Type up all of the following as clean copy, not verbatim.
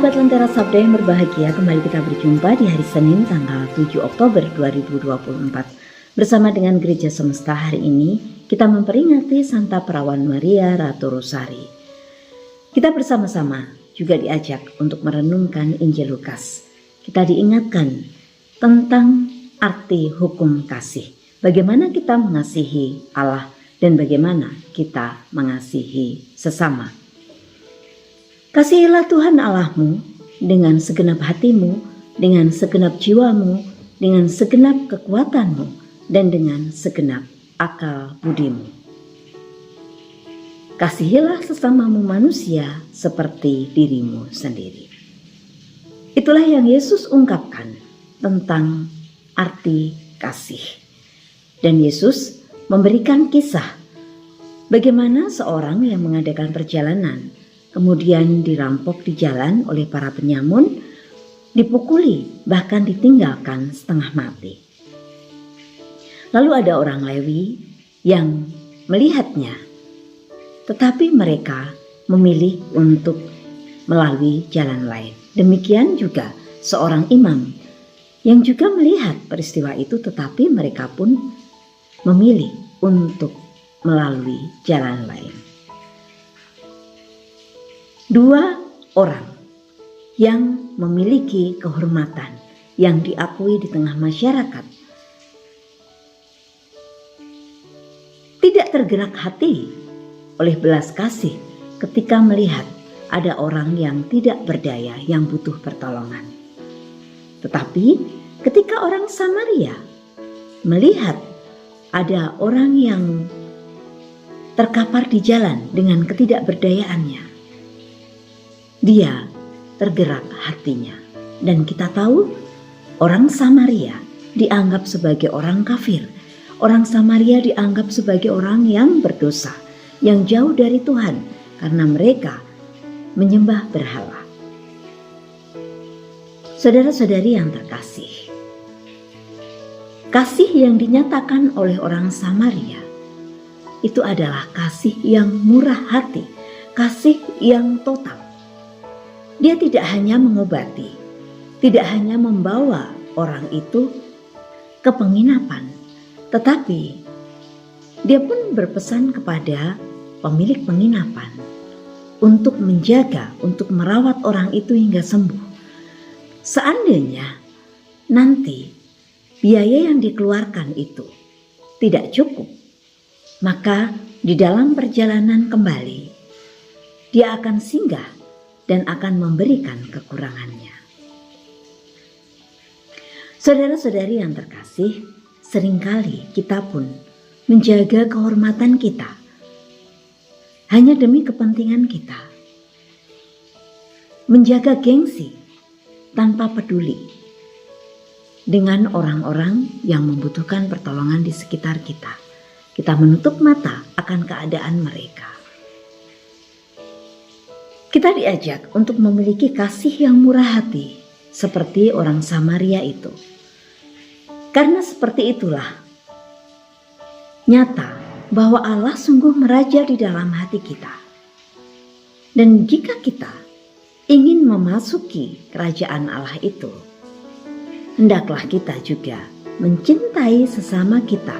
Sahabat Lentera Sabda yang berbahagia, kembali kita berjumpa di hari Senin tanggal 7 Oktober 2024. Bersama dengan Gereja Semesta hari ini, kita memperingati Santa Perawan Maria Ratu Rosari. Kita bersama-sama juga diajak untuk merenungkan Injil Lukas. Kita diingatkan tentang arti hukum kasih. Bagaimana kita mengasihi Allah dan bagaimana kita mengasihi sesama. Kasihilah Tuhan Allahmu dengan segenap hatimu, dengan segenap jiwamu, dengan segenap kekuatanmu, dan dengan segenap akal budimu. Kasihilah sesamamu manusia seperti dirimu sendiri. Itulah yang Yesus ungkapkan tentang arti kasih. Dan Yesus memberikan kisah bagaimana seorang yang mengadakan perjalanan kemudian dirampok di jalan oleh para penyamun, dipukuli, bahkan ditinggalkan setengah mati. Lalu ada orang Lewi yang melihatnya, tetapi mereka memilih untuk melalui jalan lain. Demikian juga seorang imam yang juga melihat peristiwa itu, tetapi mereka pun memilih untuk melalui jalan lain. Dua orang yang memiliki kehormatan yang diakui di tengah masyarakat tidak tergerak hati oleh belas kasih ketika melihat ada orang yang tidak berdaya yang butuh pertolongan. Tetapi ketika orang Samaria melihat ada orang yang terkapar di jalan dengan ketidakberdayaannya, dia tergerak hatinya. Dan kita tahu orang Samaria dianggap sebagai orang kafir. Orang Samaria dianggap sebagai orang yang berdosa, yang jauh dari Tuhan karena mereka menyembah berhala. Saudara-saudari yang terkasih, kasih yang dinyatakan oleh orang Samaria itu adalah kasih yang murah hati, kasih yang total. Dia tidak hanya mengobati, tidak hanya membawa orang itu ke penginapan, tetapi dia pun berpesan kepada pemilik penginapan untuk menjaga, untuk merawat orang itu hingga sembuh. Seandainya nanti biaya yang dikeluarkan itu tidak cukup, maka di dalam perjalanan kembali dia akan singgah dan akan memberikan kekurangannya. Saudara-saudari yang terkasih, seringkali kita pun menjaga kehormatan kita hanya demi kepentingan kita. Menjaga gengsi tanpa peduli dengan orang-orang yang membutuhkan pertolongan di sekitar kita. Kita menutup mata akan keadaan mereka. Kita diajak untuk memiliki kasih yang murah hati seperti orang Samaria itu. Karena seperti itulah nyata bahwa Allah sungguh meraja di dalam hati kita. Dan jika kita ingin memasuki kerajaan Allah itu, hendaklah kita juga mencintai sesama kita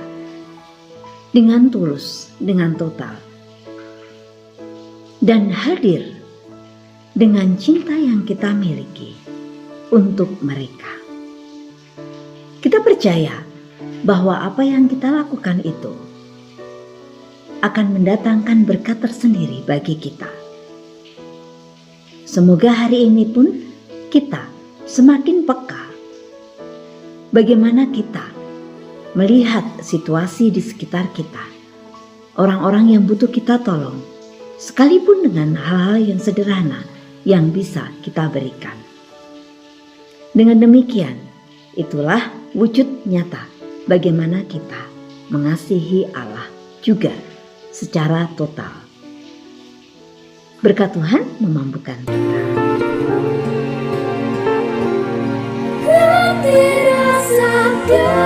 dengan tulus, dengan total, dan hadir dengan cinta yang kita miliki untuk mereka. Kita percaya bahwa apa yang kita lakukan itu akan mendatangkan berkat tersendiri bagi kita. Semoga hari ini pun kita semakin peka bagaimana kita melihat situasi di sekitar kita, orang-orang yang butuh kita tolong, sekalipun dengan hal-hal yang sederhana yang bisa kita berikan. Dengan demikian, itulah wujud nyata bagaimana kita mengasihi Allah juga secara total. Berkat Tuhan memampukan kita. Lentera Sabda.